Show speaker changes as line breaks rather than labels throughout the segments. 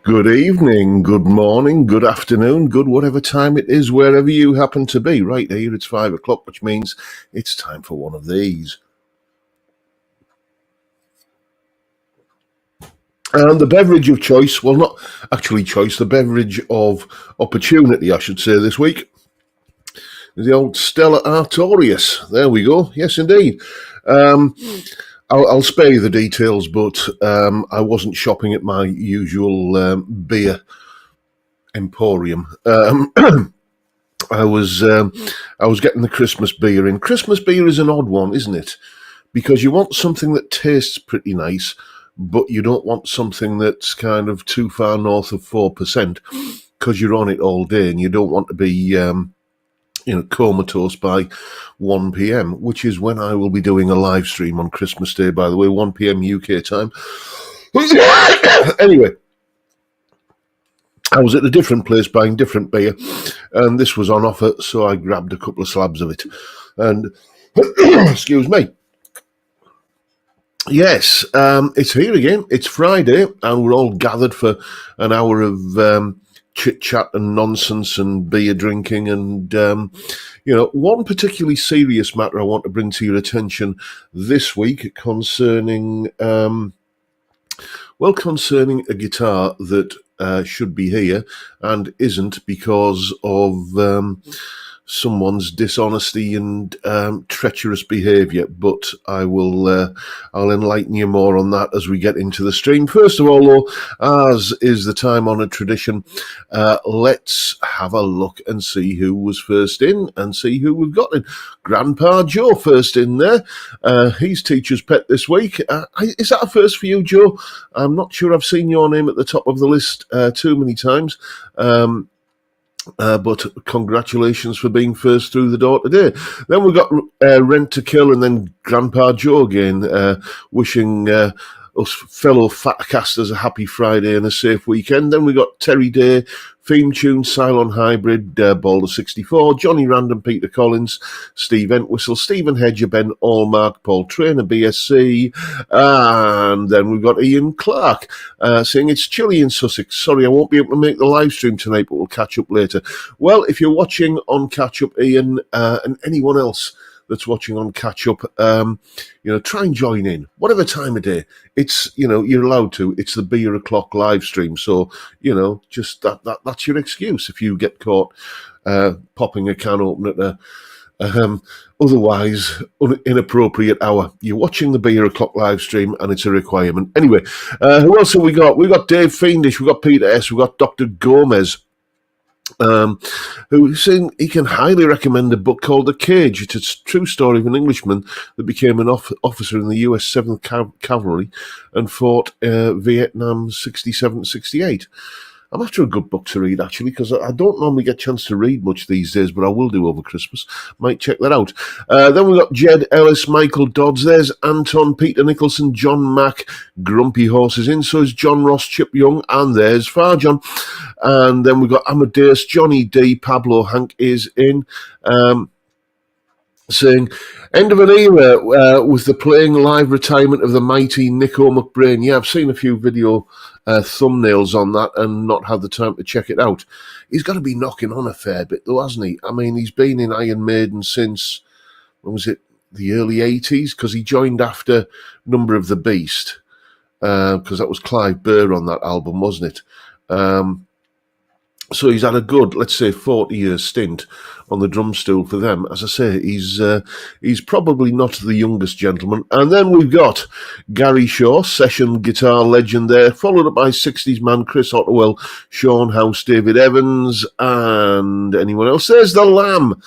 Good evening, good morning, good afternoon, good whatever time it is, wherever you happen to be. Right here, it's 5 o'clock, which means it's time for one of these. And the beverage of choice, well, not actually choice, the beverage of opportunity, I should say, this week, is the old Stella Artorias. There we go. Yes, indeed. I'll spare you the details, but I wasn't shopping at my usual beer emporium. I was getting the Christmas beer in. Christmas beer is an odd one, isn't it? Because you want something that tastes pretty nice, but you don't want something that's kind of too far north of 4%, because you're on it all day and you don't want to be comatose by 1 p.m, which is when I will be doing a live stream on Christmas Day, by the way, 1 p.m. UK time. Anyway, I was at a different place buying different beer, and this was on offer, so I grabbed a couple of slabs of it. And, excuse me. Yes, it's here again. It's Friday, and we're all gathered for an hour of chit-chat and nonsense and beer drinking. And, one particularly serious matter I want to bring to your attention this week concerning a guitar that should be here and isn't because of someone's dishonesty and treacherous behaviour. But I'll enlighten you more on that as we get into the stream. First of all, though, as is the time-honoured tradition, let's have a look and see who was first in and see who we've got in. Grandpa Joe first in there. He's teacher's pet this week. Is that a first for you, Joe? I'm not sure I've seen your name at the top of the list too many times. But congratulations for being first through the door today. Then we've got Rent to Kill, and then Grandpa Joe again, wishing us fellow Fatcasters a happy Friday and a safe weekend. Then we got Terry Day, Theme Tune, Cylon Hybrid, Boulder 64, Johnny Random, Peter Collins, Steve Entwistle, Stephen Hedger, Ben Allmark, Paul Trainer, BSC, and then we've got Ian Clark saying it's chilly in Sussex. Sorry, I won't be able to make the live stream tonight, but we'll catch up later. Well, if you're watching on Catch Up, Ian, and anyone else that's watching on Catch Up, try and join in, whatever time of day. It's, you're allowed to. It's the beer o'clock live stream. So, just that's your excuse if you get caught popping a can open at a otherwise inappropriate hour. You're watching the beer o'clock live stream and it's a requirement. Anyway, who else have we got? We've got Dave Fiendish, we've got Peter S, we've got Dr. Gomez, who's saying he can highly recommend a book called The Cage. It's a true story of an Englishman that became an officer in the US 7th Cavalry and fought Vietnam 67-68. I'm after a good book to read, actually, because I don't normally get a chance to read much these days, but I will do over Christmas. Might check that out. Then we've got Jed Ellis, Michael Dodds. There's Anton, Peter Nicholson, John Mack, Grumpy Horses in. So is John Ross, Chip Young, and there's Farjon. And then we've got Amadeus, Johnny D, Pablo Hank is in. Saying, end of an era with the playing live retirement of the mighty Nico McBrain. Yeah, I've seen a few video thumbnails on that and not had the time to check it out. He's got to be knocking on a fair bit, though, hasn't he? I mean, he's been in Iron Maiden since, when was it, the early 80s? Because he joined after Number of the Beast, because that was Clive Burr on that album, wasn't it? So he's had a good, let's say, 40-year stint on the drum stool for them. As I say, he's probably not the youngest gentleman. And then we've got Gary Shaw, session guitar legend there, followed up by 60s man Chris Ottewell, Sean House, David Evans, and anyone else. There's the Lamb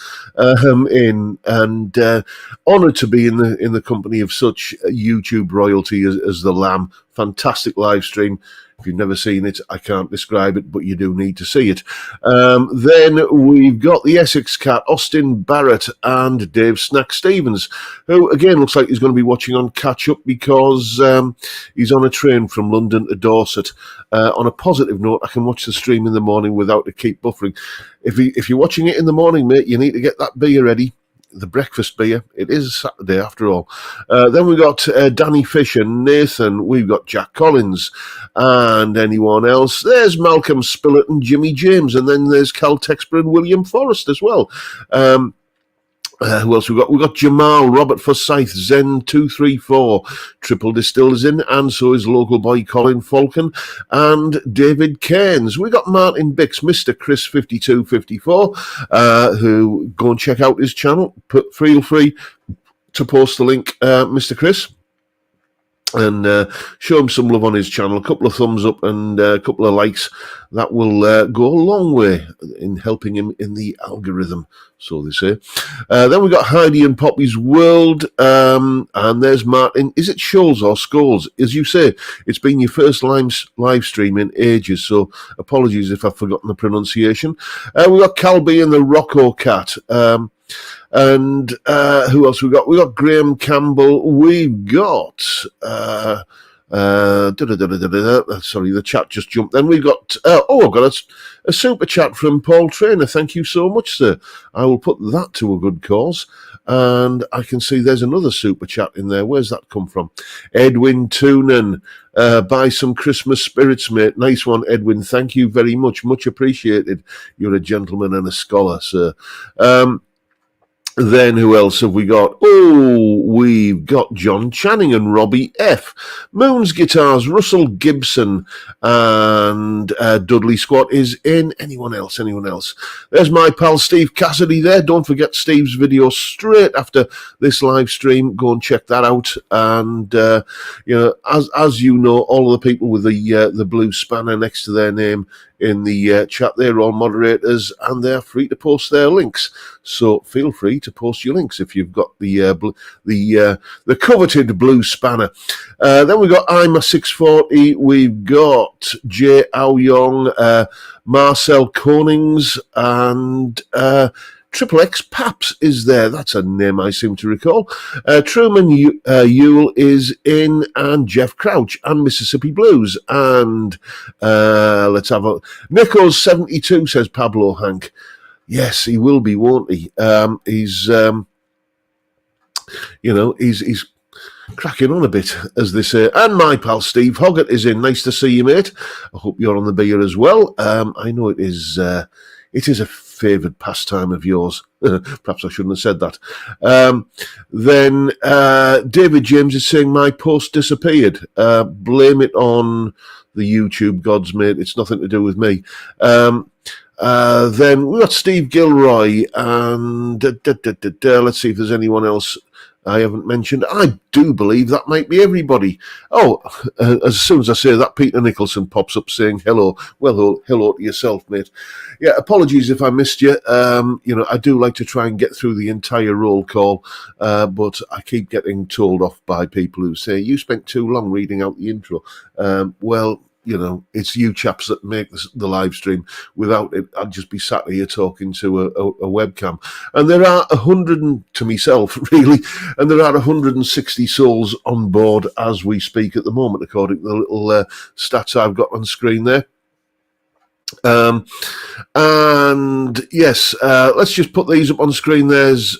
in, and honoured to be in the company of such YouTube royalty as the Lamb. Fantastic live stream. If you've never seen it, I can't describe it, but you do need to see it. Then we've got the Essex Cat, Austin Barrett, and Dave Snack Stevens, who, again, looks like he's going to be watching on Catch Up because he's on a train from London to Dorset. On a positive note, I can watch the stream in the morning without to keep buffering. If you're watching it in the morning, mate, you need to get that beer ready. the breakfast beer. It is a Saturday after all. Then we've got Danny Fisher, Nathan, we've got Jack Collins, and anyone else. There's Malcolm Spillett and Jimmy James, and then there's Cal Texper and William Forrest as well. Who else we got? We've got Jamal, Robert Forsyth, Zen234, Triple Distillers in, and so is local boy Colin Falcon, and David Cairns. We got Martin Bix, Mr. Chris 5254, who go and check out his channel. Feel free to post the link, Mr. Chris, and show him some love on his channel. A couple of thumbs up and a couple of likes. That will go a long way in helping him in the algorithm, so they say. Then we've got Heidi and Poppy's World, and there's Martin. Is it Scholes or Scholes? As you say, it's been your first live stream in ages, so apologies if I've forgotten the pronunciation. We've got Calby and the Rocco Cat. And who else we got? We got Graham Campbell. We've got sorry, the chat just jumped. Then we've got I've got a super chat from Paul Trainer. Thank you so much, sir. I will put that to a good cause. And I can see there's another super chat in there. Where's that come from? Edwin Toonan. Buy some Christmas spirits, mate. Nice one, Edwin. Thank you very much. Much appreciated. You're a gentleman and a scholar, sir. Then who else have we got? Oh, we've got John Channing and Robbie F. Moon's Guitars, Russell Gibson, and Dudley Squat is in. Anyone else? There's my pal Steve Cassidy there. Don't forget Steve's video straight after this live stream. Go and check that out. And, as you know, all of the people with the blue spanner next to their name in the chat, they're all moderators and they're free to post their links. So feel free to post your links if you've got the coveted blue spanner. Then we've got IMA640. We've got Jay Aoyong, Marcel Konings, and Triple X Paps is there. That's a name I seem to recall. Truman Yule is in, and Jeff Crouch, and Mississippi Blues. And let's have a... Nichols 72 says Pablo Hank. Yes, he will be, won't he? He's cracking on a bit, as they say. And my pal Steve Hoggart is in. Nice to see you, mate. I hope you're on the beer as well. I know it is a favoured pastime of yours. Perhaps I shouldn't have said that. Then David James is saying my post disappeared. Blame it on the YouTube gods, mate. It's nothing to do with me. Then we've got Steve Gilroy, and let's see if there's anyone else I haven't mentioned. I do believe that might be everybody. Oh, as soon as I say that, Peter Nicholson pops up saying hello. Well, hello to yourself, mate. Yeah, apologies if I missed you. I do like to try and get through the entire roll call, but I keep getting told off by people who say, you spent too long reading out the intro. It's you chaps that make the live stream. Without it, I'd just be sat here talking to a webcam. And there are 100, to myself, really, and there are 160 souls on board as we speak at the moment, according to the little stats I've got on screen there. And yes, let's just put these up on screen. There's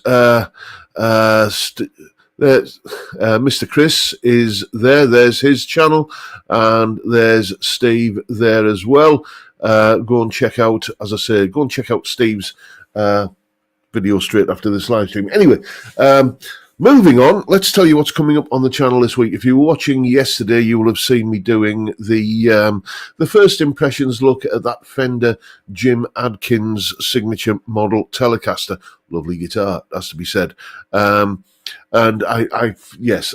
Mr. Chris is there. There's his channel, and there's Steve there as well. Go and check out, as I say, Steve's video straight after this live stream. Anyway, moving on, let's tell you what's coming up on the channel this week. If you were watching yesterday, you will have seen me doing the first impressions look at that Fender Jim Adkins signature model Telecaster. Lovely guitar, has to be said. And I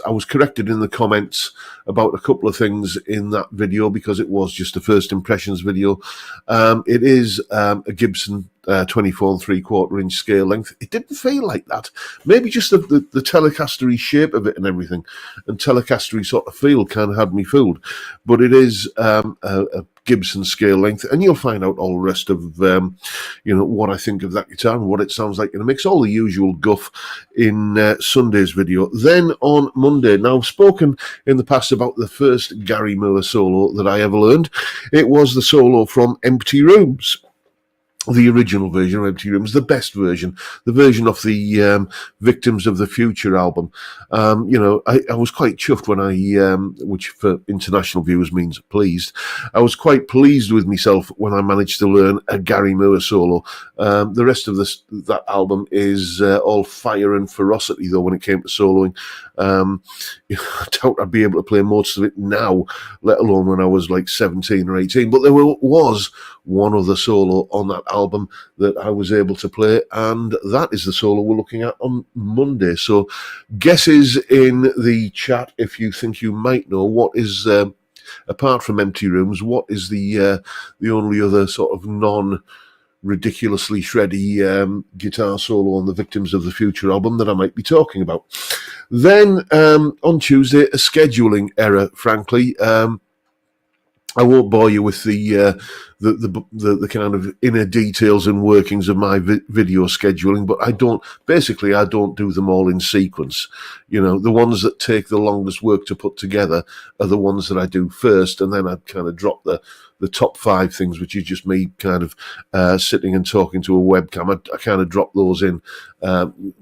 was corrected in the comments about a couple of things in that video because it was just a first impressions video. It is a Gibson 24 3/4 inch scale length. It didn't feel like that. Maybe just the Telecaster-y shape of it and everything, and Telecaster-y sort of feel kind of had me fooled. But it is a Gibson scale length, and you'll find out all the rest of what I think of that guitar and what it sounds like in a mix, all the usual guff in Sunday's video. Then on Monday, now I've spoken in the past about the first Gary Miller solo that I ever learned. It was the solo from Empty Rooms. the original version of Empty Rooms, the best version, the version of the Victims of the Future album. I was quite chuffed when which for international viewers means pleased, I was quite pleased with myself when I managed to learn a Gary Moore solo. The rest of that album is all fire and ferocity, though, when it came to soloing. I doubt I'd be able to play most of it now, let alone when I was like 17 or 18. But there was one other solo on that album that I was able to play, and that is the solo we're looking at on Monday. So guesses in the chat if you think you might know what is, apart from Empty Rooms, what is the only other sort of ridiculously shreddy guitar solo on the Victims of the Future album that I might be talking about. Then on Tuesday, a scheduling error, frankly. I won't bore you with the kind of inner details and workings of my video scheduling, but I don't do them all in sequence. The ones that take the longest work to put together are the ones that I do first, and then I kind of drop the top 5 things, which is just me kind of sitting and talking to a webcam. I kind of drop those in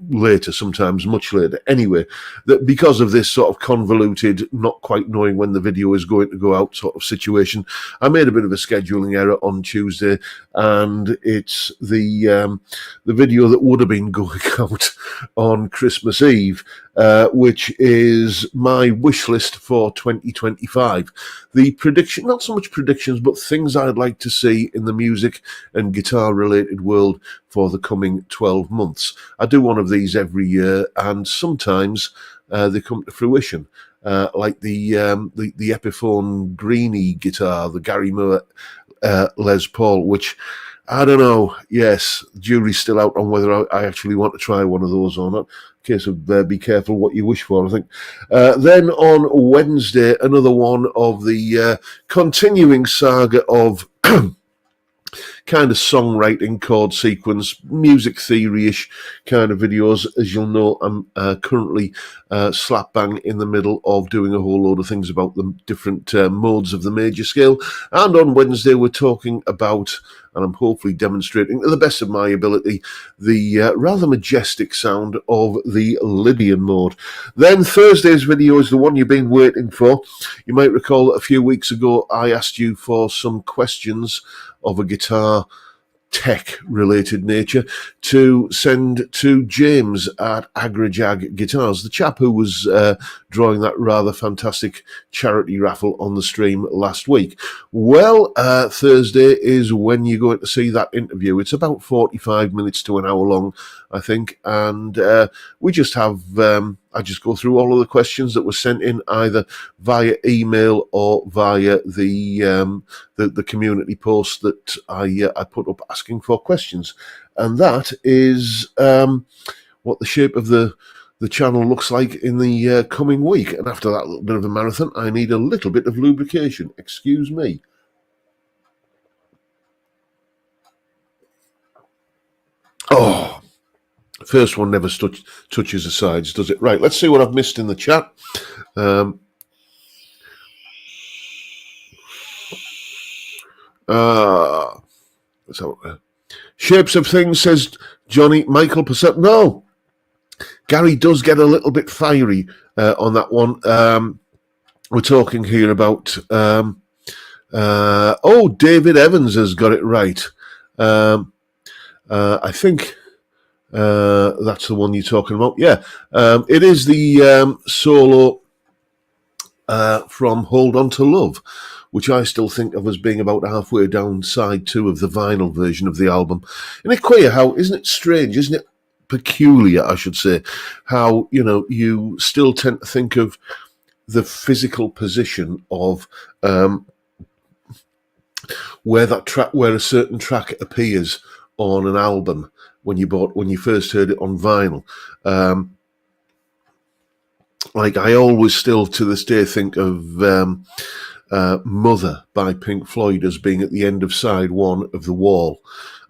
later, sometimes much later. Anyway, that because of this sort of convoluted, not quite knowing when the video is going to go out sort of situation, I made a bit of a scheduling error on Tuesday, and it's the video that would have been going out on Christmas Eve, which is my wish list for 2025. The prediction, not so much predictions, but things I'd like to see in the music and guitar related world for the coming 12 months. I do one of these every year, and sometimes they come to fruition. Like the Epiphone Greenie guitar, the Gary Moore Les Paul, which I don't know. Yes, jury's still out on whether I actually want to try one of those or not. Case of be careful what you wish for, I think. Then on Wednesday, another one of the continuing saga of kind of songwriting, chord sequence, music theory-ish kind of videos. As you'll know, I'm currently slap bang in the middle of doing a whole load of things about the different modes of the major scale. And on Wednesday, we're talking about, and I'm hopefully demonstrating to the best of my ability, the rather majestic sound of the Lydian mode. Then Thursday's video is the one you've been waiting for. You might recall that a few weeks ago, I asked you for some questions of a guitar tech related nature to send to James at Agrajag Guitars, the chap who was drawing that rather fantastic charity raffle on the stream last week. Well, Thursday is when you're going to see that interview. It's about 45 minutes to an hour long, I think, and we just have I just go through all of the questions that were sent in either via email or via the community post that I put up asking for questions, and that is what the shape of the channel looks like in the coming week. And after that little bit of a marathon, I need a little bit of lubrication. Excuse me. Oh. First one never touches the sides, does it? Right, let's see what I've missed in the chat. Shapes of Things says Johnny Michael Percent. No, Gary does get a little bit fiery on that one. We're talking here about David Evans has got it right. I think that's the one you're talking about. Yeah, it is the solo from Hold On to Love, which I still think of as being about halfway down side 2 of the vinyl version of the album. Isn't it queer how, isn't it strange, isn't it peculiar, I should say, how, you still tend to think of the physical position of where a certain track appears on an album when you first heard it on vinyl. Like I always still to this day think of Mother by Pink Floyd as being at the end of side 1 of The Wall.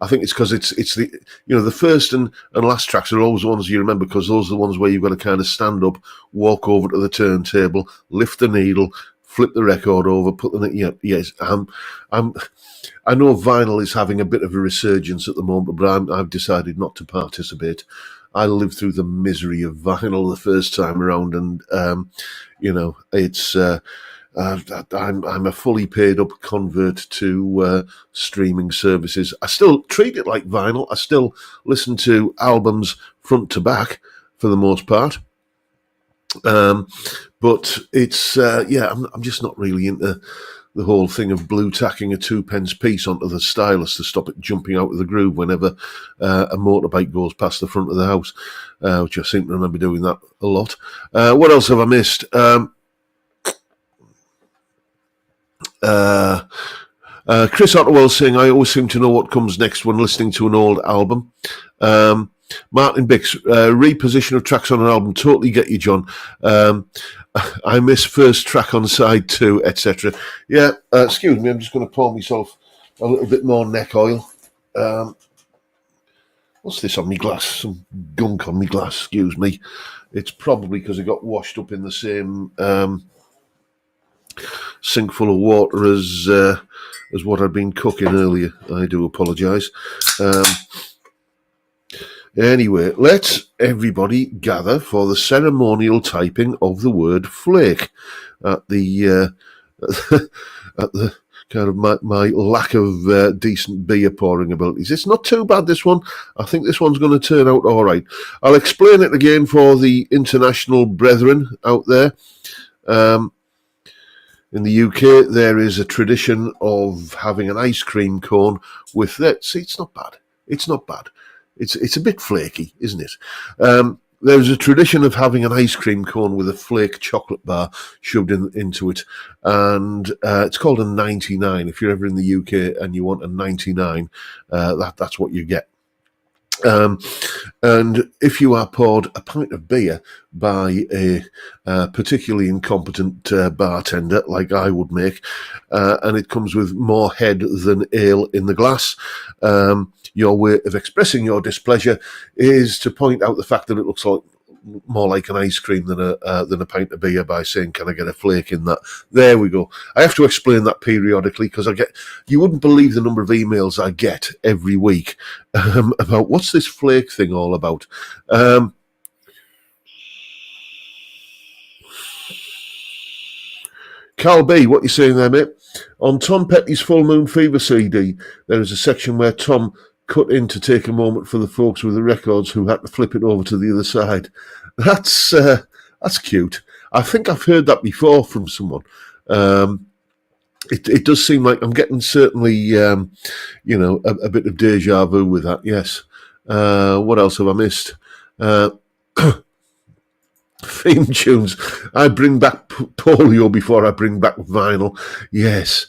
I think it's because it's the the first and last tracks are always the ones you remember, because those are the ones where you've got to kind of stand up, walk over to the turntable, lift the needle, flip the record over, put the yes. I know vinyl is having a bit of a resurgence at the moment, but I've decided not to participate. I lived through the misery of vinyl the first time around, and it's. I'm a fully paid up convert to streaming services. I still treat it like vinyl. I still listen to albums front to back for the most part. But it's I'm just not really into the whole thing of blue tacking a 2p piece onto the stylus to stop it jumping out of the groove whenever a motorbike goes past the front of the house, which I seem to remember doing that a lot. What else have I missed? Chris Otterwell saying, I always seem to know what comes next when listening to an old album. Martin Bix, reposition of tracks on an album, totally get you, John. I miss first track on side 2, etc. Yeah, excuse me, I'm just going to pour myself a little bit more neck oil. What's this on me glass? Some gunk on me glass, excuse me. It's probably because it got washed up in the same sink full of water as what I'd been cooking earlier. I do apologise. Anyway, let's everybody gather for the ceremonial typing of the word flake at the kind of my lack of decent beer pouring abilities. It's not too bad, this one. I think this one's going to turn out all right. I'll explain it again for the international brethren out there. In the UK, there is a tradition of having an ice cream cone with that. See, it's not bad. It's not bad. It's a bit flaky, isn't it? There's a tradition of having an ice cream cone with a flake chocolate bar shoved into it, and it's called a 99. If you're ever in the UK and you want a 99, that's what you get. And if you are poured a pint of beer by a particularly incompetent bartender, like I would make, and it comes with more head than ale in the glass, your way of expressing your displeasure is to point out the fact that it looks more like an ice cream than a pint of beer by saying, "Can I get a flake in that?" There we go. I have to explain that periodically because you wouldn't believe the number of emails I get every week about what's this flake thing all about. Carl B, what you saying there, mate? On Tom Petty's Full Moon Fever CD, there is a section where Tom cut in to take a moment for the folks with the records who had to flip it over to the other side. That's cute. I think I've heard that before from someone. It does seem like I'm getting certainly, a bit of deja vu with that. Yes. What else have I missed? Theme tunes. I bring back polio before I bring back vinyl. Yes.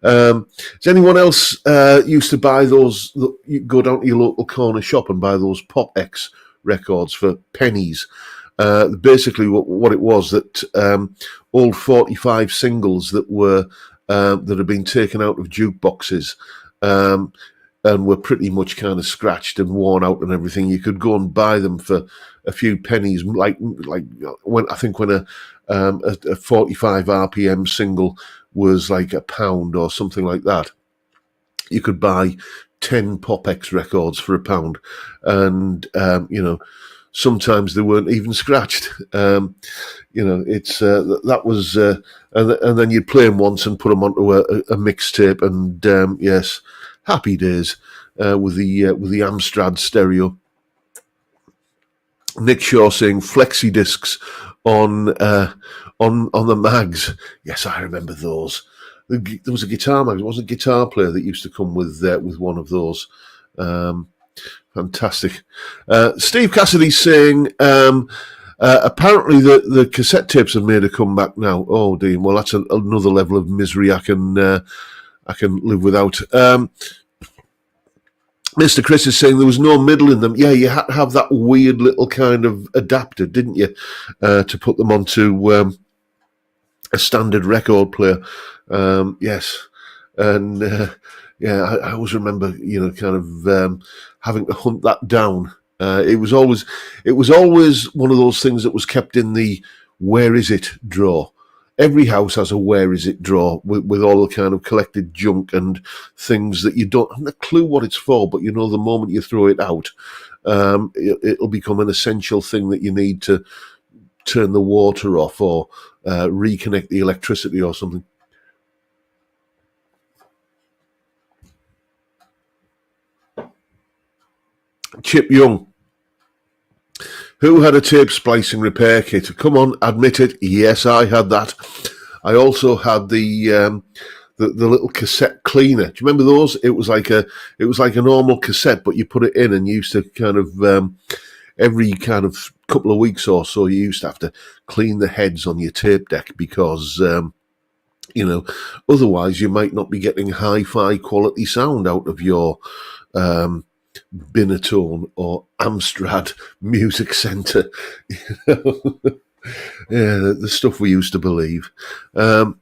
Does anyone else used to buy those? You go down to your local corner shop and buy those Pop X records for pennies. Basically, what it was that all 45 singles that had been taken out of jukeboxes and were pretty much kind of scratched and worn out and everything. You could go and buy them for a few pennies, like when a 45 RPM single was like £1 or something like that. You could buy 10 Pop X records for £1, and sometimes they weren't even scratched. It's that was, and then you'd play them once and put them onto a mixtape, and yes, happy days with the Amstrad stereo. Nick Shaw saying flexi discs on the mags. Yes, I remember those. There was a guitar mag. It was a guitar player that used to come with one of those. Fantastic. Steve Cassidy's saying apparently the cassette tapes have made a comeback now. Oh dear. Well, that's another level of misery I can live without. Mr. Chris is saying there was no middle in them. Yeah, you had to have that weird little kind of adapter, didn't you, to put them onto a standard record player. Yes, and I always remember, kind of having to hunt that down. It was always one of those things that was kept in the "where is it" drawer every house has a where is it drawer with all the kind of collected junk and things that you don't have a clue what it's for, but you know the moment you throw it out, it'll become an essential thing that you need to turn the water off or reconnect the electricity or something. Chip Young. Who had a tape splicing repair kit? Come on, admit it. Yes, I had that. I also had the little cassette cleaner. Do you remember those? It was like a normal cassette, but you put it in and you used to kind of every kind of couple of weeks or so you used to have to clean the heads on your tape deck because otherwise you might not be getting hi-fi quality sound out of your Binatone or Amstrad Music Centre. Yeah, the stuff we used to believe. The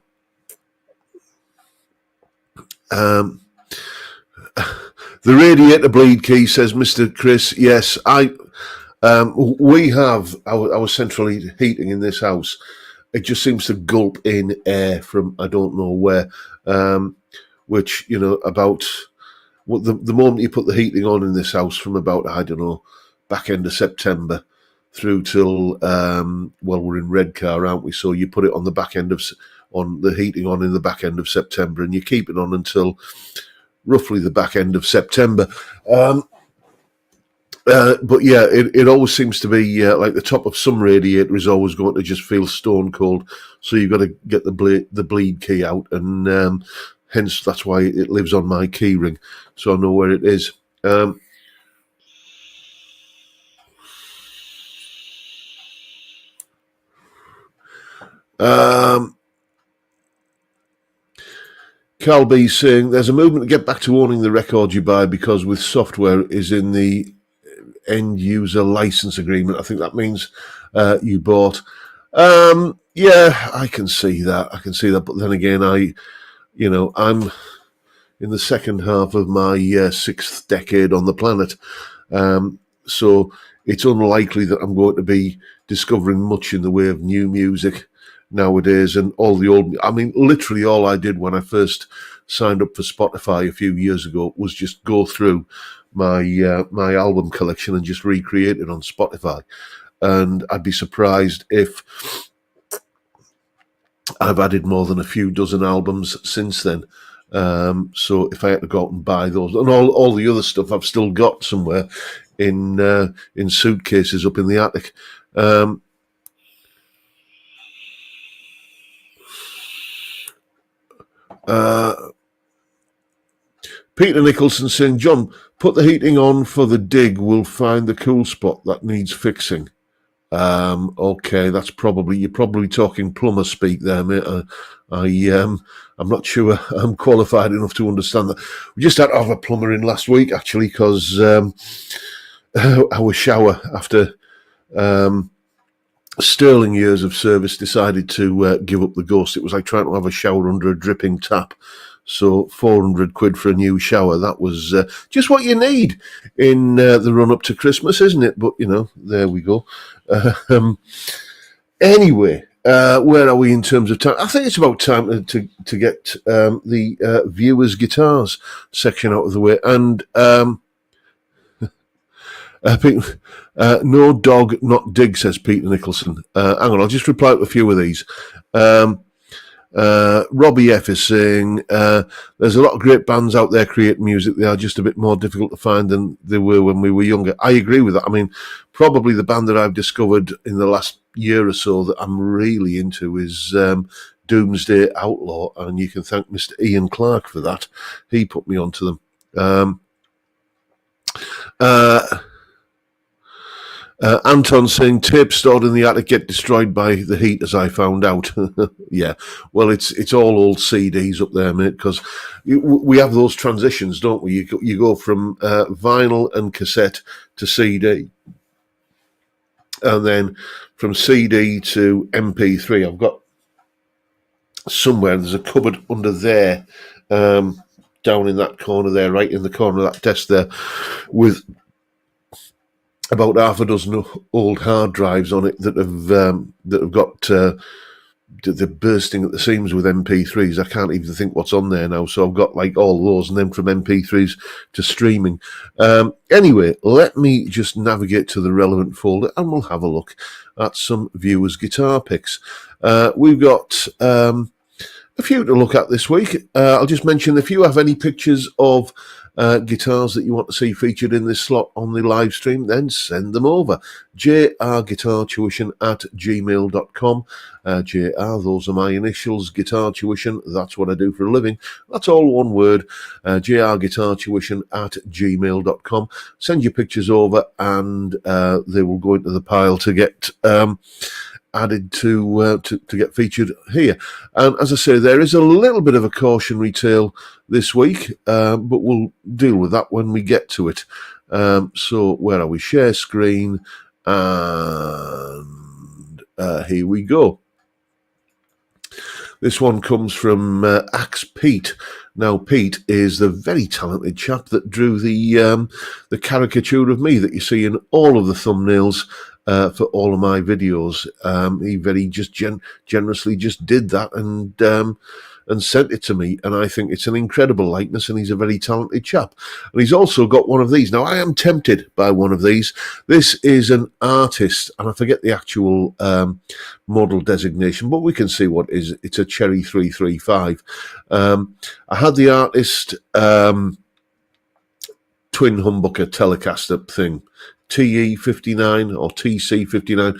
radiator bleed key, says Mr. Chris. Yes, we have our central heating in this house. It just seems to gulp in air from I don't know where, which, about the moment you put the heating on in this house from about, I don't know, back end of September through till, we're in Redcar, aren't we? So you put it on the back end on the heating on in the back end of September and you keep it on until roughly the back end of September. But yeah, it always seems to be like the top of some radiator is always going to just feel stone cold. So you've got to get the bleed key out, and hence that's why it lives on my key ring, so I know where it is. Cal B saying there's a movement to get back to owning the record you buy because with software is in the end user license agreement. I think that means you bought. Yeah, I can see that. But then again, I'm in the second half of my sixth decade on the planet. So it's unlikely that I'm going to be discovering much in the way of new music nowadays, and all the old. I mean, literally all I did when I first signed up for Spotify a few years ago was just go through my album collection and just recreate it on Spotify. And I'd be surprised if I've added more than a few dozen albums since then. So if I had to go out and buy those, and all the other stuff I've still got somewhere in suitcases up in the attic. Peter Nicholson saying, John, put the heating on for the dig. We'll find the cool spot that needs fixing. Okay, you're probably talking plumber speak there, mate. I'm not sure I'm qualified enough to understand that. We just had to have a plumber in last week, actually, because our shower, after sterling years of service, decided to give up the ghost. It was like trying to have a shower under a dripping tap. So 400 quid for a new shower. That was just what you need in the run up to Christmas, isn't it? But, there we go. Anyway, where are we in terms of time? I think it's about time to get the viewers' guitars section out of the way. And I think no dog, not dig, says Peter Nicholson. Hang on, I'll just reply to a few of these. Robbie F is saying there's a lot of great bands out there creating music. They are just a bit more difficult to find than they were when we were younger. I agree with that. I mean, probably the band that I've discovered in the last year or so that I'm really into is Doomsday Outlaw, and you can thank Mr. Ian Clark for that. He put me onto them. Anton saying tape stored in the attic get destroyed by the heat, as I found out. Yeah, well, it's all old CDs up there, mate, because we have those transitions, don't we? You go from vinyl and cassette to CD, and then from CD to MP3. I've got somewhere, there's a cupboard under there, down in that corner there, right in the corner of that desk there, with about half a dozen old hard drives on it that have got they're bursting at the seams with MP3s. I can't even think what's on there now. So I've got like all those, and then from MP3s to streaming. Anyway, let me just navigate to the relevant folder and we'll have a look at some viewers' guitar picks. We've got a few to look at this week. I'll just mention, if you have any pictures of guitars that you want to see featured in this slot on the live stream, then send them over. jrguitartuition@gmail.com. JR, those are my initials, Guitar Tuition, that's what I do for a living. That's all one word, jrguitartuition@gmail.com. Send your pictures over and they will go into the pile to get added to get featured here. And as I say, there is a little bit of a cautionary tale this week, but we'll deal with that when we get to it. So where are we? Share screen, and here we go. This one comes from Axe Pete. Now, Pete is the very talented chap that drew the caricature of me that you see in all of the thumbnails for all of my videos. He very just generously just did that and sent it to me, and I think it's an incredible likeness, and he's a very talented chap. And he's also got one of these. Now, I am tempted by one of these. This is an artist, and I forget the actual model designation, but we can see what it is. It's a Cherry 335. I had the artist twin humbucker Telecaster thing, TE59 or TC59.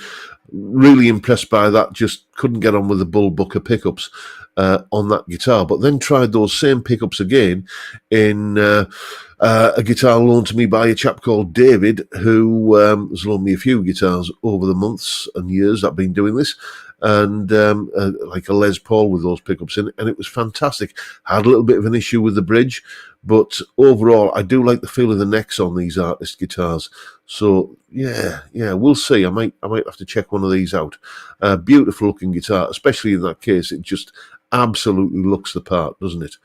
Really impressed by that. Just couldn't get on with the bullbucker pickups on that guitar, but then tried those same pickups again in a guitar loaned to me by a chap called David, who has loaned me a few guitars over the months and years I've been doing this, and like a Les Paul with those pickups in it, and it was fantastic. Had a little bit of an issue with the bridge, but overall I do like the feel of the necks on these artist guitars. So yeah, we'll see. I might have to check one of these out. Beautiful looking guitar, especially in that case. It just absolutely looks the part, doesn't it?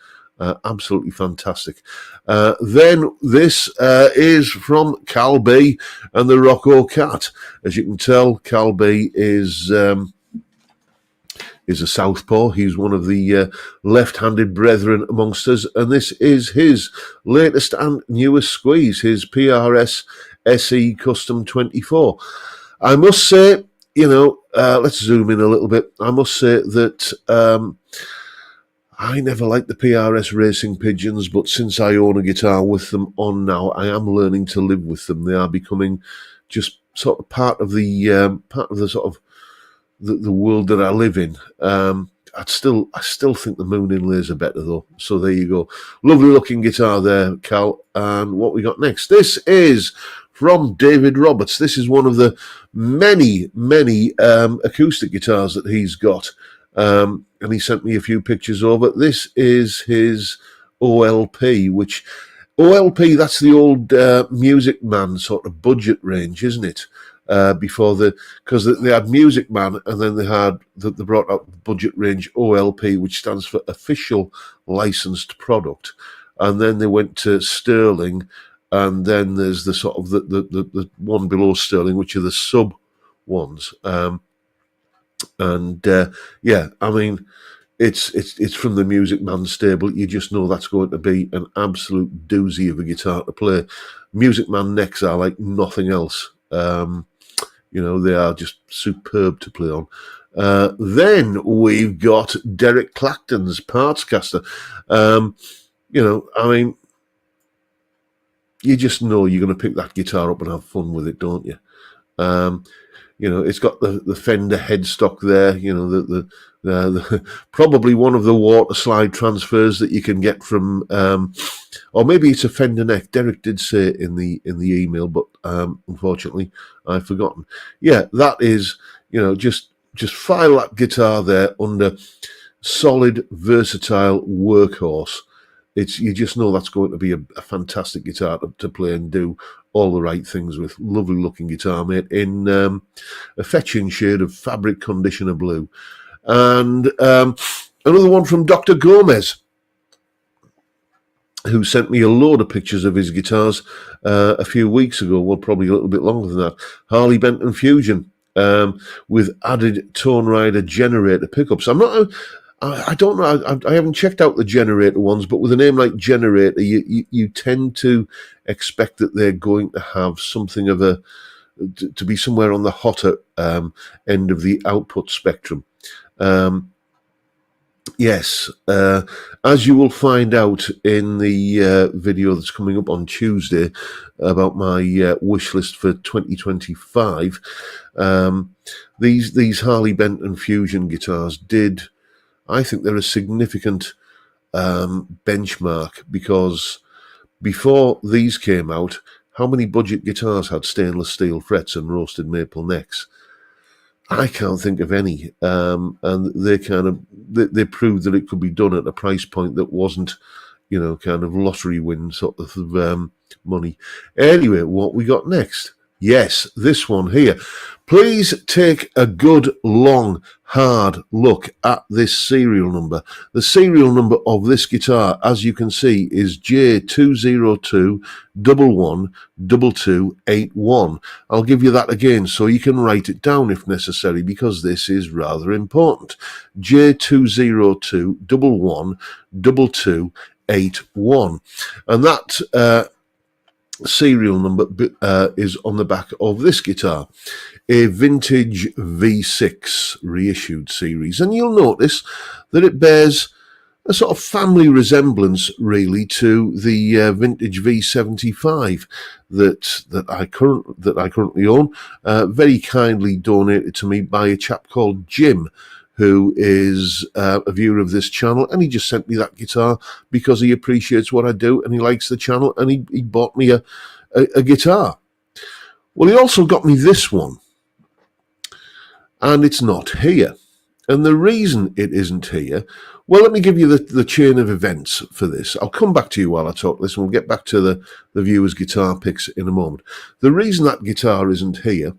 Absolutely fantastic. Then this is from Cal B and the Rocco Cat. As you can tell, Cal B is a southpaw. He's one of the left-handed brethren amongst us, and this is his latest and newest squeeze, his PRS SE Custom 24. I must say, let's zoom in a little bit. I must say that I never liked the PRS racing pigeons, but since I own a guitar with them on now, I am learning to live with them. They are becoming just sort of part of the sort of the world that I live in. I still think the Moon inlays are better though. So there you go. Lovely looking guitar there, Cal. And what we got next? This is from David Roberts. This is one of the many acoustic guitars that he's got. And he sent me a few pictures over. This is his OLP, which OLP, that's the old Music Man sort of budget range, isn't it? Because they had Music Man, and then they brought out the budget range OLP, which stands for Official Licensed Product, and then they went to Sterling, and then there's the sort of the one below Sterling, which are the sub ones, yeah, I mean, it's from the Music Man stable. You just know that's going to be an absolute doozy of a guitar to play. Music Man necks are like nothing else. They are just superb to play on. Then we've got Derek Clacton's Parts Caster. I mean, you just know you're going to pick that guitar up and have fun with it, don't you? It's got the Fender headstock there. The probably one of the water slide transfers that you can get from, or maybe it's a Fender neck. Derek did say it in the email, but unfortunately I've forgotten. Yeah, that is, just file that guitar there under solid, versatile workhorse. You just know that's going to be a fantastic guitar to play and do all the right things with. Lovely looking guitar, mate, in a fetching shade of fabric conditioner blue. And another one from Dr. Gomez, who sent me a load of pictures of his guitars a few weeks ago, well, probably a little bit longer than that. Harley Benton Fusion. with added Tone Rider generator pickups. I don't know. I haven't checked out the generator ones, but with a name like Generator, you tend to expect that they're going to have something of to be somewhere on the hotter end of the output spectrum. Yes, as you will find out in the video that's coming up on Tuesday about my wish list for 2025, these Harley Benton Fusion guitars did, I think they're a significant benchmark, because before these came out, how many budget guitars had stainless steel frets and roasted maple necks? I can't think of any, and they proved that it could be done at a price point that wasn't, kind of lottery win sort of money. Anyway, what we got next? Yes, this one here. Please take a good, long, hard look at this serial number. The serial number of this guitar, as you can see, is J202112281. I'll give you that again so you can write it down if necessary, because this is rather important. J202112281. And that serial number is on the back of this guitar, a vintage V6 reissued series, and you'll notice that it bears a sort of family resemblance really to the vintage V75 that I currently own, very kindly donated to me by a chap called Jim, who is a viewer of this channel, and he just sent me that guitar because he appreciates what I do and he likes the channel, and he bought me a guitar. Well, he also got me this one, and it's not here. And the reason it isn't here, well, let me give you the chain of events for this. I'll come back to you while I talk this, and we'll get back to the viewer's guitar picks in a moment. The reason that guitar isn't here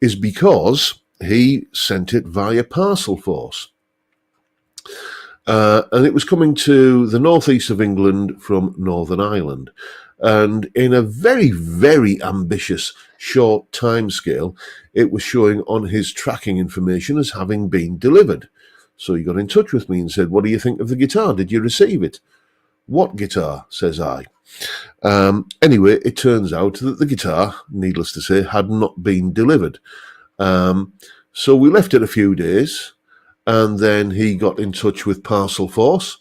is because he sent it via parcel force. And it was coming to the northeast of England from Northern Ireland. And in a very, very ambitious short time scale, it was showing on his tracking information as having been delivered. So he got in touch with me and said, "What do you think of the guitar? Did you receive it?" "What guitar?" says I. Anyway, it turns out that the guitar, needless to say, had not been delivered. So we left it a few days, and then he got in touch with Parcel Force,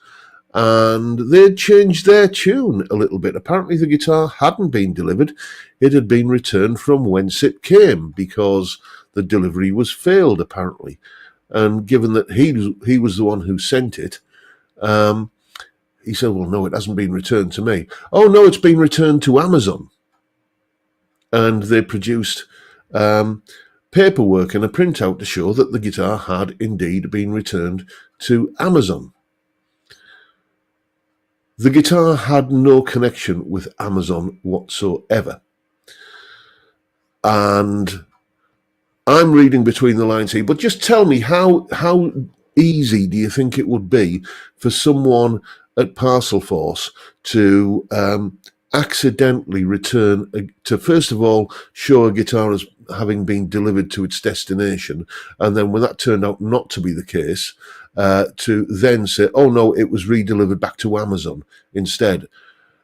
and they'd changed their tune a little bit. Apparently the guitar hadn't been delivered. It had been returned from whence it came, because the delivery was failed, apparently. And given that he was the one who sent it, he said, "Well, no, it hasn't been returned to me." "Oh, no, it's been returned to Amazon." And they produced paperwork and a printout to show that the guitar had indeed been returned to Amazon. The guitar had no connection with Amazon whatsoever. And I'm reading between the lines here, but just tell me, how easy do you think it would be for someone at Parcel Force to accidentally return, to first of all show a guitar as having been delivered to its destination, and then when that turned out not to be the case, to then say, "Oh no, it was redelivered back to Amazon instead"?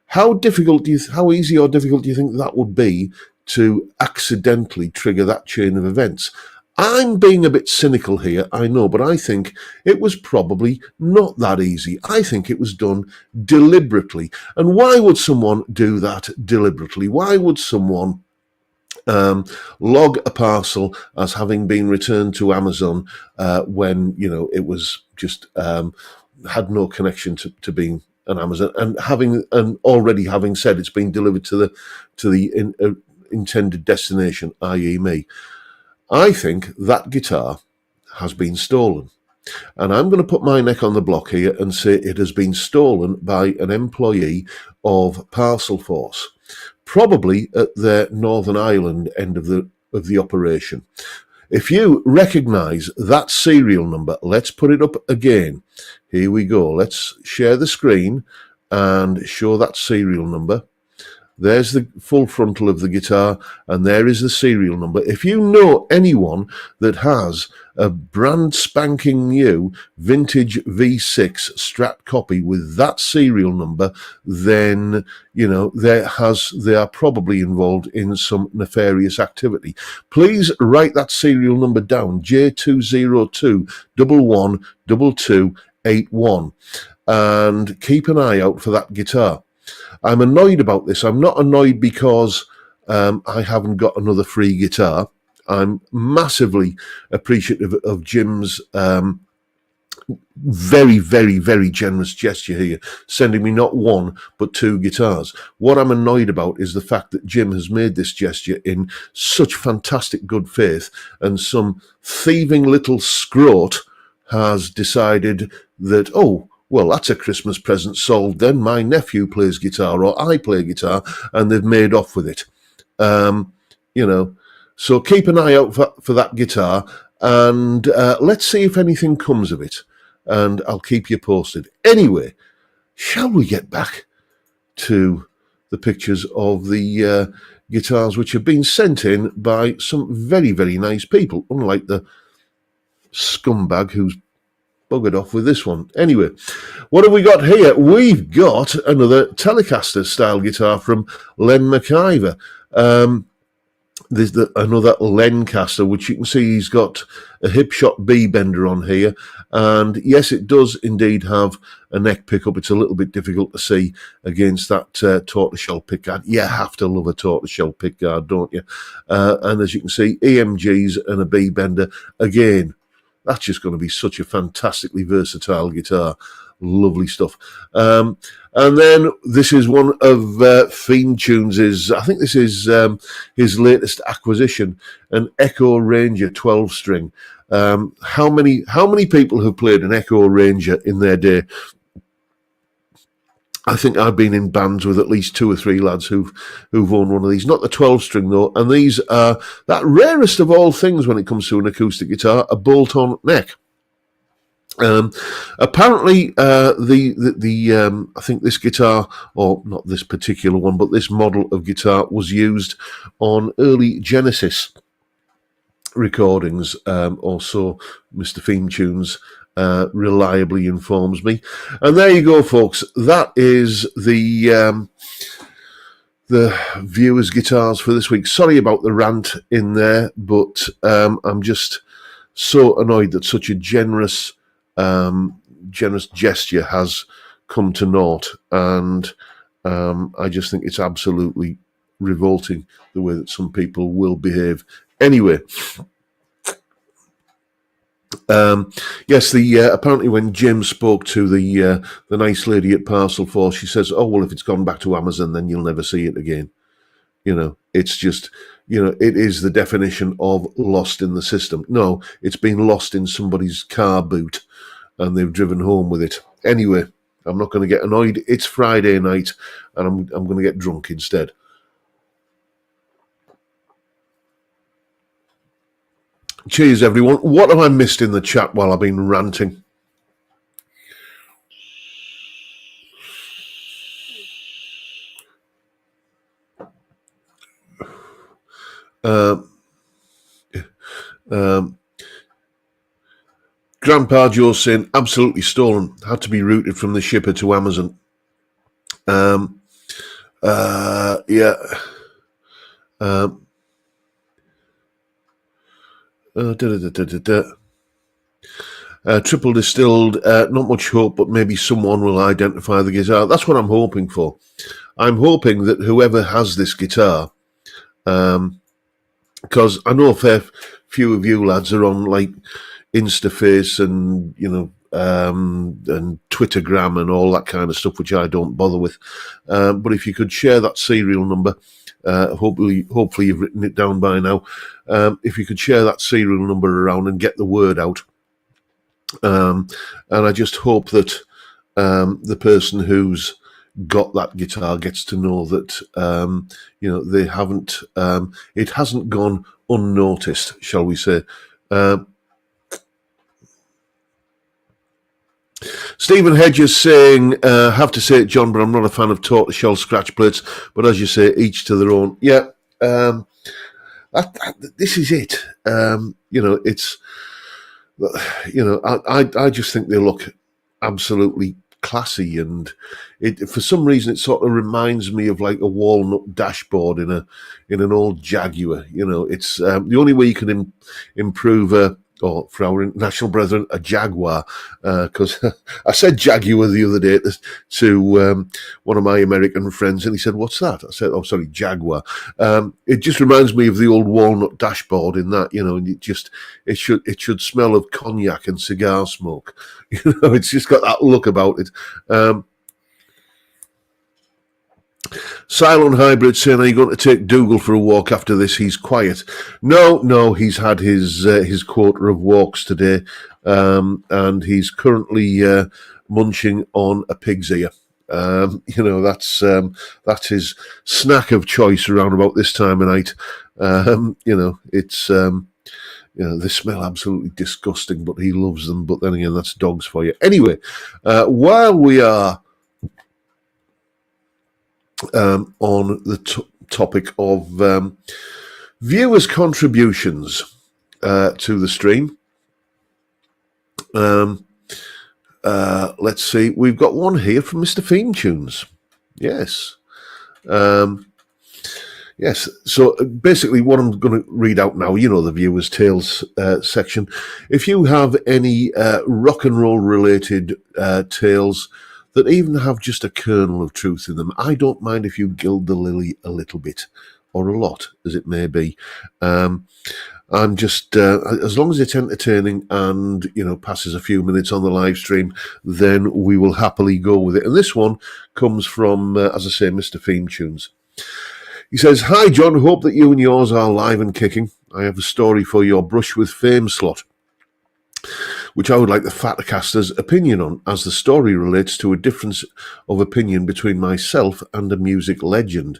How easy or difficult do you think that would be to accidentally trigger that chain of events? I'm being a bit cynical here, I know, but I think it was probably not that easy. I think it was done deliberately. And why would someone do that deliberately? Why would someone log a parcel as having been returned to Amazon when it was just had no connection to being an Amazon, and already having said it's been delivered to the intended destination, i.e. me? I think that guitar has been stolen. And I'm going to put my neck on the block here and say it has been stolen by an employee of Parcel Force, probably at their Northern Ireland end of the operation. If you recognise that serial number, let's put it up again. Here we go. Let's share the screen and show that serial number. There's the full frontal of the guitar, and there is the serial number. If you know anyone that has a brand spanking new vintage V6 Strat copy with that serial number, then they are probably involved in some nefarious activity. Please write that serial number down: J202112281, and keep an eye out for that guitar. I'm annoyed about this. I'm not annoyed because I haven't got another free guitar. I'm massively appreciative of Jim's very, very, very generous gesture here, sending me not one, but two guitars. What I'm annoyed about is the fact that Jim has made this gesture in such fantastic good faith, and some thieving little scrot has decided that, oh, well, that's a Christmas present sold then. My nephew plays guitar, or I play guitar, and they've made off with it. So keep an eye out for that guitar, and let's see if anything comes of it, and I'll keep you posted. Anyway, shall we get back to the pictures of the guitars which have been sent in by some very, very nice people, unlike the scumbag who's buggered off with this one. Anyway, what have we got here? We've got another Telecaster style guitar from Len McIver. There's another Lencaster, which you can see he's got a Hipshot B bender on here. And yes, it does indeed have a neck pickup. It's a little bit difficult to see against that tortoiseshell pickguard. You have to love a tortoiseshell pickguard, don't you? And as you can see, EMGs and a B bender. Again, that's just going to be such a fantastically versatile guitar. Lovely stuff. And then this is one of Fiend Tunes', I think this is his latest acquisition, an Echo Ranger 12-string. How many people have played an Echo Ranger in their day? I think I've been in bands with at least two or three lads who've owned one of these. Not the 12-string though, and these are that rarest of all things when it comes to an acoustic guitar, a bolt-on neck. Apparently, I think this guitar, or not this particular one, but this model of guitar was used on early Genesis recordings, also Mr. Theme Tunes reliably informs me. And there you go, folks. That is the viewers' guitars for this week. Sorry about the rant in there, but I'm just so annoyed that such a generous gesture has come to naught, and I just think it's absolutely revolting the way that some people will behave. Anyway, yes, apparently when Jim spoke to the nice lady at Parcel 4, she says, "Oh well, if it's gone back to Amazon, then you'll never see it again." It's just, it is the definition of lost in the system. No, it's been lost in somebody's car boot, and they've driven home with it. Anyway, I'm not going to get annoyed. It's Friday night, and I'm going to get drunk instead. Cheers, everyone. What have I missed in the chat while I've been ranting? Grandpa Joe saying, absolutely stolen. Had to be routed from the shipper to Amazon. Yeah. Triple distilled, not much hope, but maybe someone will identify the guitar. That's what I'm hoping for. I'm hoping that whoever has this guitar, because I know a fair few of you lads are on like Instaface and and Twittergram and all that kind of stuff, which I don't bother with. But if you could share that serial number, hopefully you've written it down by now. If you could share that serial number around and get the word out. And I just hope that the person who's got that guitar gets to know that they haven't. It hasn't gone unnoticed, shall we say? Stephen Hedges saying, have to say it, John, but I'm not a fan of tortoiseshell scratch plates. But as you say, each to their own. Yeah, this is it. It's, I just think they look absolutely classy, and it for some reason it sort of reminds me of like a walnut dashboard in an old Jaguar. It's the only way you can improve or for our international brethren, a Jaguar, because I said Jaguar the other day to one of my American friends, and he said, "What's that?" I said, "Oh, sorry, Jaguar." It just reminds me of the old walnut dashboard in that, and it should smell of cognac and cigar smoke. It's just got that look about it. Cylon Hybrid saying, are you going to take Dougal for a walk after this? He's quiet. No, he's had his quota of walks today, and he's currently munching on a pig's ear. That's his snack of choice around about this time of night. It's they smell absolutely disgusting, but he loves them. But then again, that's dogs for you. Anyway, while we are on the topic of viewers' contributions to the stream, let's see. We've got one here from Mr. Theme Tunes. Yes. Yes, so basically what I'm going to read out now, the Viewers' Tales section. If you have any rock and roll related tales that even have just a kernel of truth in them, I don't mind if you gild the lily a little bit, or a lot, as it may be. I'm just, as long as it's entertaining and, passes a few minutes on the live stream, then we will happily go with it. And this one comes from, as I say, Mr. Theme Tunes. He says, hi, John, hope that you and yours are live and kicking. I have a story for your Brush with Fame slot, which I would like the Fatacaster's opinion on, as the story relates to a difference of opinion between myself and a music legend.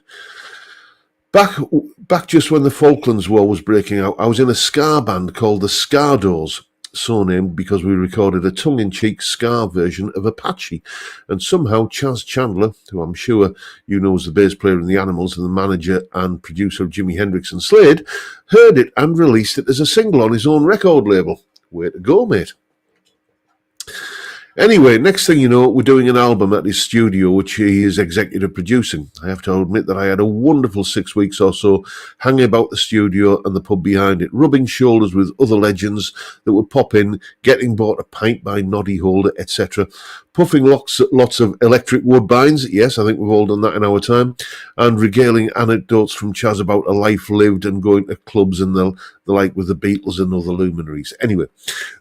Back just when the Falklands War was breaking out, I was in a ska band called the Scardos, so named because we recorded a tongue-in-cheek ska version of Apache, and somehow Chaz Chandler, who I'm sure you know as the bass player in the Animals and the manager and producer of Jimi Hendrix and Slade, heard it and released it as a single on his own record label. Way to go, mate. Anyway, next thing you know, we're doing an album at his studio, which he is executive producing. I have to admit that I had a wonderful 6 weeks or so hanging about the studio and the pub behind it, rubbing shoulders with other legends that would pop in, getting bought a pint by Noddy Holder, etc., puffing lots of electric woodbines, yes, I think we've all done that in our time, and regaling anecdotes from Chaz about a life lived and going to clubs and the like with the Beatles and other luminaries. Anyway,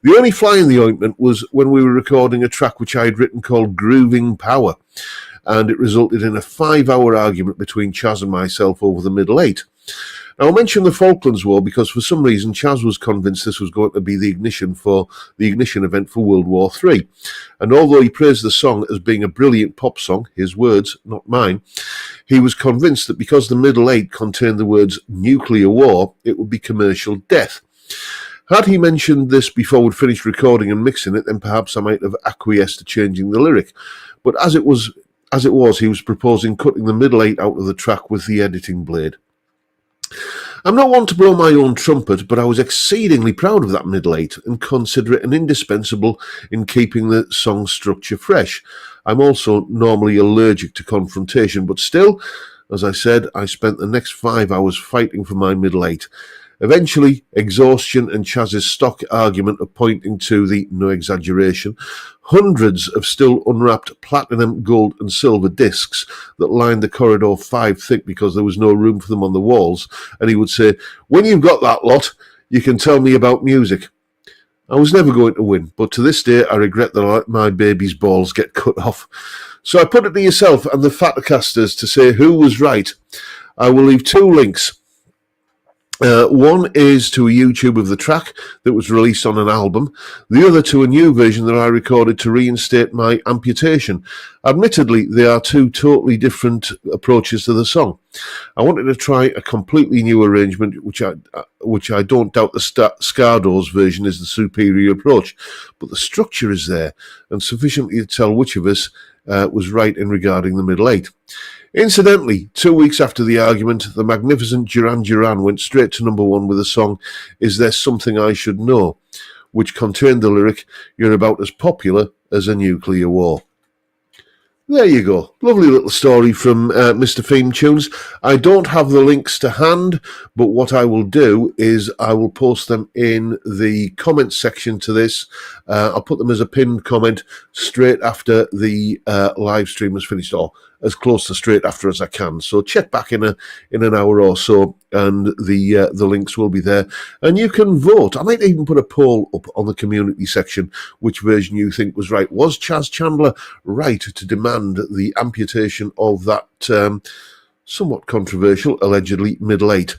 the only fly in the ointment was when we were recording a track which I had written called Grooving Power, and it resulted in a 5-hour argument between Chaz and myself over the middle eight. Now, I mentioned the Falklands War because for some reason Chaz was convinced this was going to be the ignition event for World War III. And although he praised the song as being a brilliant pop song, his words, not mine, he was convinced that because the middle eight contained the words nuclear war, it would be commercial death. Had he mentioned this before we'd finished recording and mixing it, then perhaps I might have acquiesced to changing the lyric. But as it was, he was proposing cutting the middle eight out of the track with the editing blade. I'm not one to blow my own trumpet, but I was exceedingly proud of that middle eight and consider it an indispensable in keeping the song structure fresh. I'm also normally allergic to confrontation, but still, as I said, I spent the next 5 hours fighting for my middle eight. Eventually, exhaustion and Chaz's stock argument of pointing to the, no exaggeration, hundreds of still unwrapped platinum, gold and silver discs that lined the corridor 5 thick because there was no room for them on the walls, and he would say, when you've got that lot, you can tell me about music. I was never going to win, but to this day I regret that I let my baby's balls get cut off. So I put it to yourself and the Fatacasters to say who was right. I will leave 2 links One is to a YouTube of the track that was released on an album. The other to a new version that I recorded to reinstate my amputation. Admittedly, they are two totally different approaches to the song. I wanted to try a completely new arrangement, which I don't doubt the Scardo's version is the superior approach. But the structure is there, and sufficiently to tell which of us was right in regarding the middle eight. Incidentally, 2 weeks after the argument, the magnificent Duran Duran went straight to number one with the song Is There Something I Should Know, which contained the lyric, You're about as popular as a nuclear war. There you go. Lovely little story from Mr. Theme Tunes. I don't have the links to hand, but what I will do is I will post them in the comments section to this. I'll put them as a pinned comment straight after the live stream is finished, or as close to straight after as I can. So check back in an hour or so, and the links will be there, and you can vote. I might even put a poll up on the community section which version you think was right. Was Chas Chandler right to demand the amputation of that somewhat controversial, allegedly middle eight?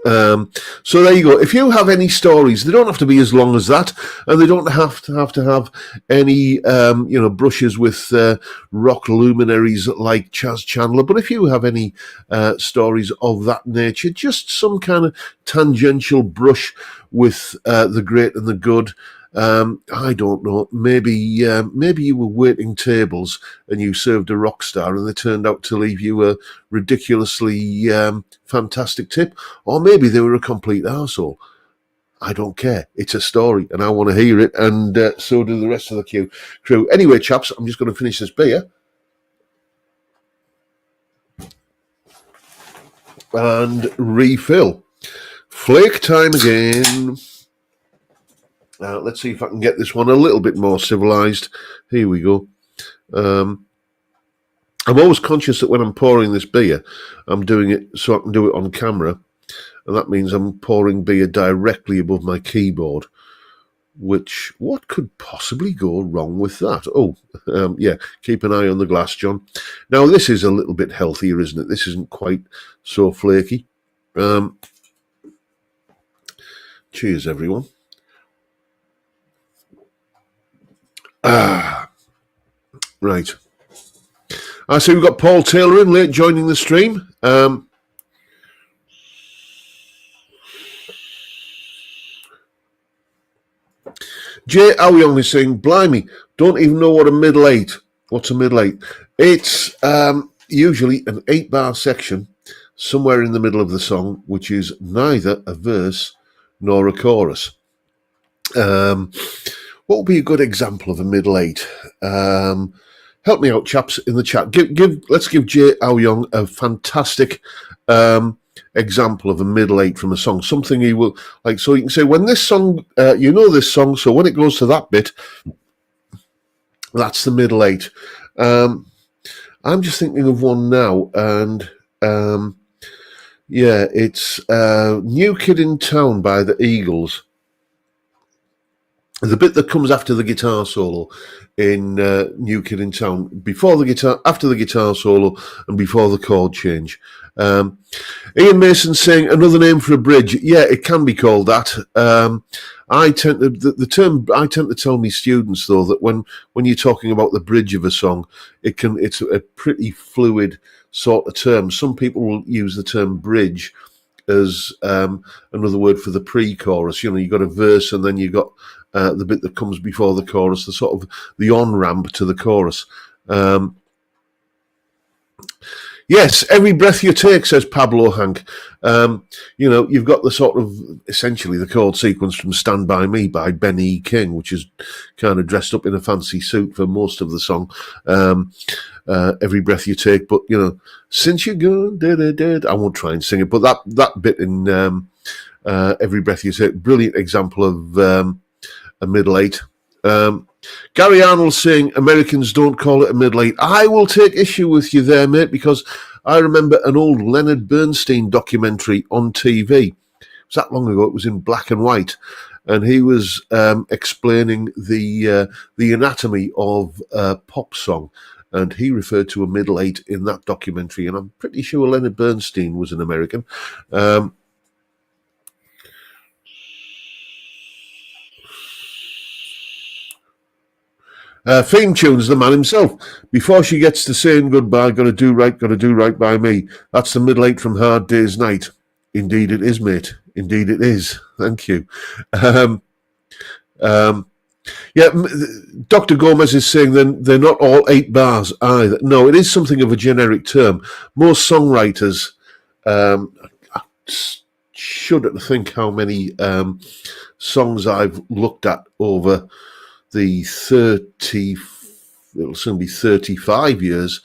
So there you go. If you have any stories, they don't have to be as long as that, and they don't have to have any brushes with rock luminaries like Chas Chandler. But if you have any stories of that nature, just some kind of tangential brush with the great and the good. I don't know. Maybe you were waiting tables and you served a rock star and they turned out to leave you a ridiculously fantastic tip, or maybe they were a complete arsehole. I don't care. It's a story, and I want to hear it, and so do the rest of the crew. Anyway, chaps, I'm just going to finish this beer and refill. Flake time again. Let's see if I can get this one a little bit more civilized. Here we go. I'm always conscious that when I'm pouring this beer, I'm doing it so I can do it on camera. And that means I'm pouring beer directly above my keyboard. Which, what could possibly go wrong with that? Oh, yeah, keep an eye on the glass, John. Now, this is a little bit healthier, isn't it? This isn't quite so flaky. Cheers, everyone. Right. I see we've got Paul Taylor in late joining the stream. Jay Aoyong is saying, blimey, don't even know what a middle eight. What's a middle eight? It's usually an 8-bar section somewhere in the middle of the song, which is neither a verse nor a chorus. What would be a good example of a middle eight? Help me out, chaps, in the chat. Let's give Jay Aoyong a fantastic example of a middle eight from a song. Something he will like. So you can say, when this song, you know this song, so when it goes to that bit, that's the middle eight. I'm just thinking of one now, and yeah, it's New Kid in Town by the Eagles. The bit that comes after the guitar solo in New Kid in Town, after the guitar solo, and before the chord change. Ian Mason saying, another name for a bridge. Yeah, it can be called that. I tend to tell my students, though, that when you're talking about the bridge of a song, it's a pretty fluid sort of term. Some people will use the term bridge as another word for the pre-chorus. You know, you got a verse and then you got the bit that comes before the chorus, the sort of the on-ramp to the chorus. Yes, every breath you take, says Pablo Hank. You know, you've got the sort of, essentially, the chord sequence from Stand By Me by Ben E. King, which is kind of dressed up in a fancy suit for most of the song. Every breath you take, but, you know, since you're gone, I won't try and sing it, but that bit in Every Breath You Take, brilliant example of a middle eight. Gary Arnold saying Americans don't call it a middle eight. I will take issue with you there, mate, because I remember an old Leonard Bernstein documentary on TV. It was that long ago. It was in black and white, and he was explaining the anatomy of a pop song, and he referred to a middle eight in that documentary. And I'm pretty sure Leonard Bernstein was an American. Theme tune's the man himself. Before she gets to saying goodbye, gotta do right by me. That's the middle eight from Hard Day's Night. Indeed it is, mate. Indeed it is. Thank you. Yeah, Dr. Gomez is saying they're not all 8 bars either. No, it is something of a generic term. Most songwriters, I shudder to think how many songs I've looked at over the 35 years,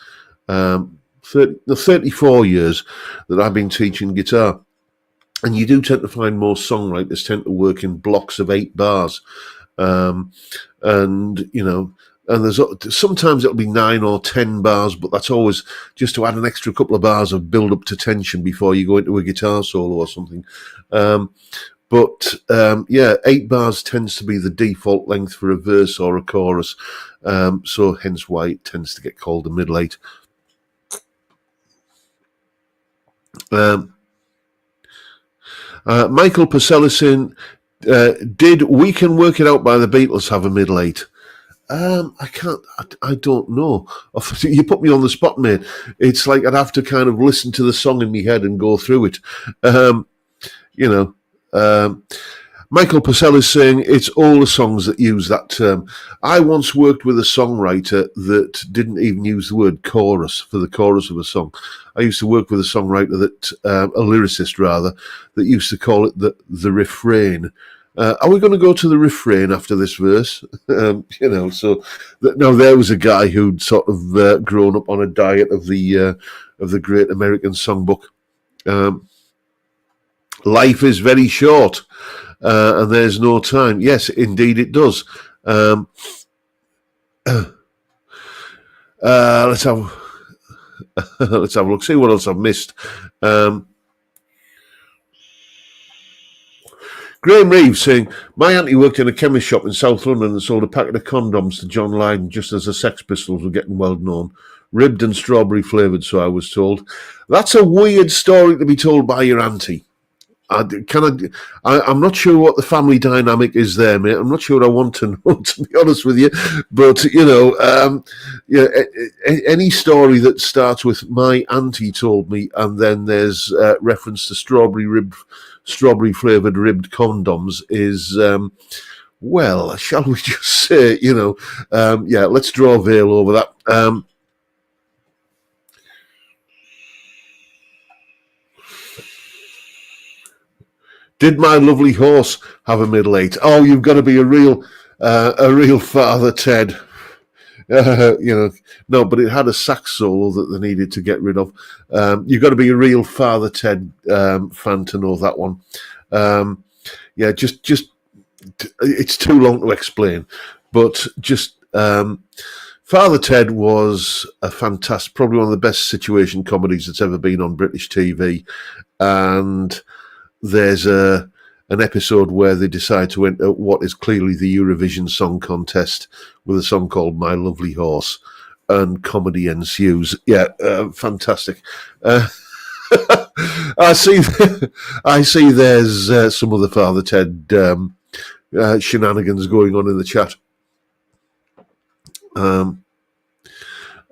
34 years that I've been teaching guitar. And you do tend to find most songwriters tend to work in blocks of 8 bars. And there's sometimes it'll be 9 or 10 bars, but that's always just to add an extra couple of bars of build up to tension before you go into a guitar solo or something. 8 bars tends to be the default length for a verse or a chorus, so hence why it tends to get called the middle 8. Michael Pacellicin, did We Can Work It Out by the Beatles have a middle 8? I don't know. You put me on the spot, mate. It's like I'd have to kind of listen to the song in my head and go through it. Michael Purcell is saying it's all the songs that use that term. I once worked with a songwriter that didn't even use the word chorus for the chorus of a song. I used to work with a songwriter that, a lyricist rather, that used to call it the refrain. Are we going to go to the refrain after this verse? Now there was a guy who'd sort of grown up on a diet of the Great American Songbook. Life is very short, and there's no time. Yes, indeed it does. Let's have a look. See what else I've missed. Graham Reeves saying, my auntie worked in a chemist shop in South London and sold a packet of condoms to John Lydon just as the Sex Pistols were getting well known. Ribbed and strawberry flavoured, so I was told. That's a weird story to be told by your auntie. I'm not sure what the family dynamic is there, mate. I'm not sure I want to know, to be honest with you. But, any story that starts with my auntie told me and then there's reference to strawberry flavoured ribbed condoms is, shall we just say, let's draw a veil over that. Did my lovely horse have a middle 8? Oh, you've got to be a real father, Ted. No, but it had a sax solo that they needed to get rid of. You've got to be a real Father Ted fan to know that one. Just it's too long to explain, but just Father Ted was a fantastic, probably one of the best situation comedies that's ever been on British TV, and there's an episode where they decide to enter what is clearly the Eurovision Song Contest with a song called My Lovely Horse, and comedy ensues. Yeah, fantastic. I see there's some of the Father Ted shenanigans going on in the chat.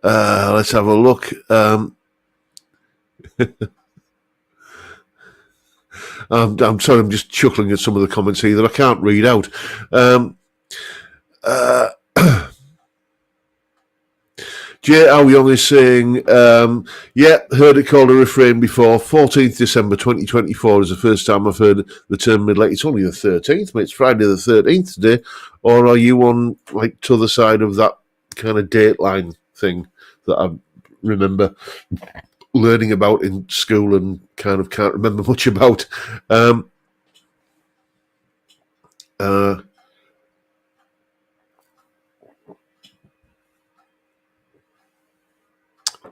Let's have a look. I'm sorry, I'm just chuckling at some of the comments here that I can't read out. J. Ao Young is saying, heard it called a refrain before. 14th December 2024 is the first time I've heard the term middle 8. It's only the 13th, mate. It's Friday the 13th today. Or are you on, like, to the side of that kind of dateline thing that I remember learning about in school and kind of can't remember much about?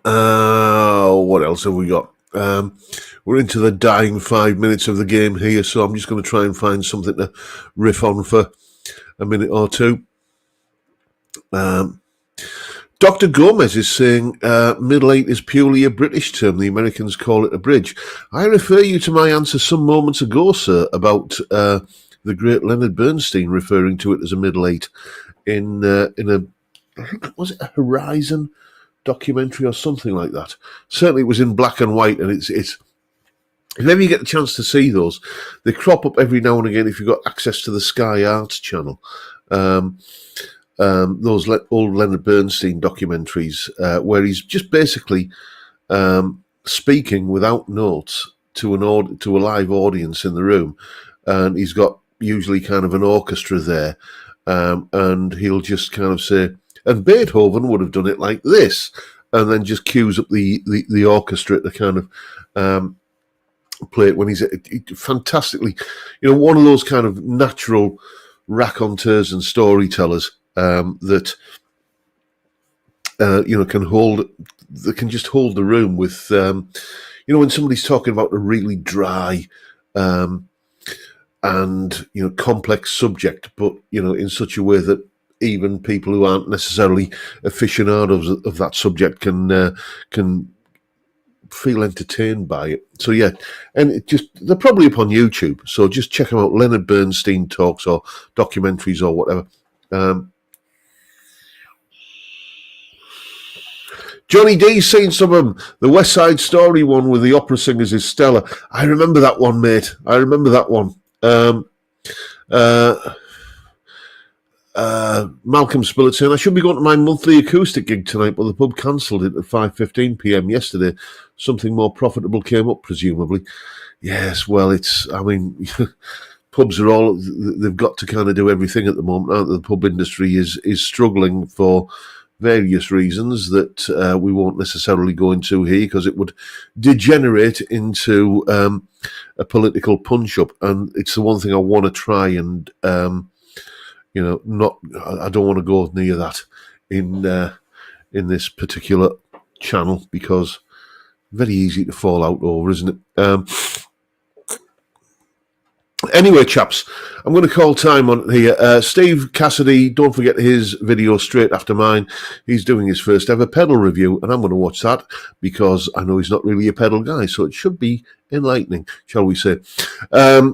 What else have we got? We're into the dying 5 minutes of the game here, so I'm just going to try and find something to riff on for a minute or two. Dr. Gomez is saying middle 8 is purely a British term. The Americans call it a bridge. I refer you to my answer some moments ago, sir, about the great Leonard Bernstein referring to it as a middle 8 in a I think, was it a Horizon documentary or something like that? Certainly it was in black and white, and it's if ever you get the chance to see those, they crop up every now and again if you've got access to the Sky Arts channel. Those old Leonard Bernstein documentaries where he's just basically speaking without notes to a live audience in the room, and he's got usually kind of an orchestra there, and he'll just kind of say, and Beethoven would have done it like this, and then just cues up the orchestra to kind of play it when he's fantastically, one of those kind of natural raconteurs and storytellers that can just hold the room with, when somebody's talking about a really dry and complex subject, but in such a way that even people who aren't necessarily aficionados of that subject can feel entertained by it. So yeah, and they're probably up on YouTube, so just check them out. Leonard Bernstein talks or documentaries or whatever. Johnny D's seen some of them. The West Side Story one with the opera singers is stellar. I remember that one, mate. I remember that one. Malcolm Spillett saying, I should be going to my monthly acoustic gig tonight, but the pub cancelled it at 5:15 p.m. yesterday. Something more profitable came up, presumably. Yes, well, pubs are they've got to kind of do everything at the moment, aren't they? The pub industry is struggling for various reasons that we won't necessarily go into here because it would degenerate into a political punch-up, and it's the one thing I want to try and I don't want to go near that in this particular channel because very easy to fall out over, isn't it? Anyway, chaps, I'm going to call time on here. Steve Cassidy, don't forget his video straight after mine. He's doing his first ever pedal review, and I'm going to watch that because I know he's not really a pedal guy, so it should be enlightening, shall we say.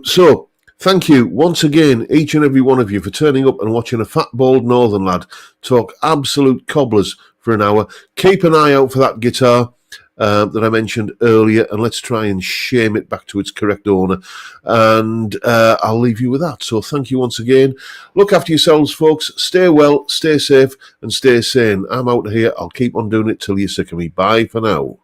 So, thank you once again, each and every one of you, for turning up and watching a fat, bald northern lad talk absolute cobblers for an hour. Keep an eye out for that guitar that I mentioned earlier, and let's try and shame it back to its correct owner. And I'll leave you with that. So thank you once again. Look after yourselves, folks. Stay well, stay safe, and stay sane. I'm out of here. I'll keep on doing it till you're sick of me. Bye for now.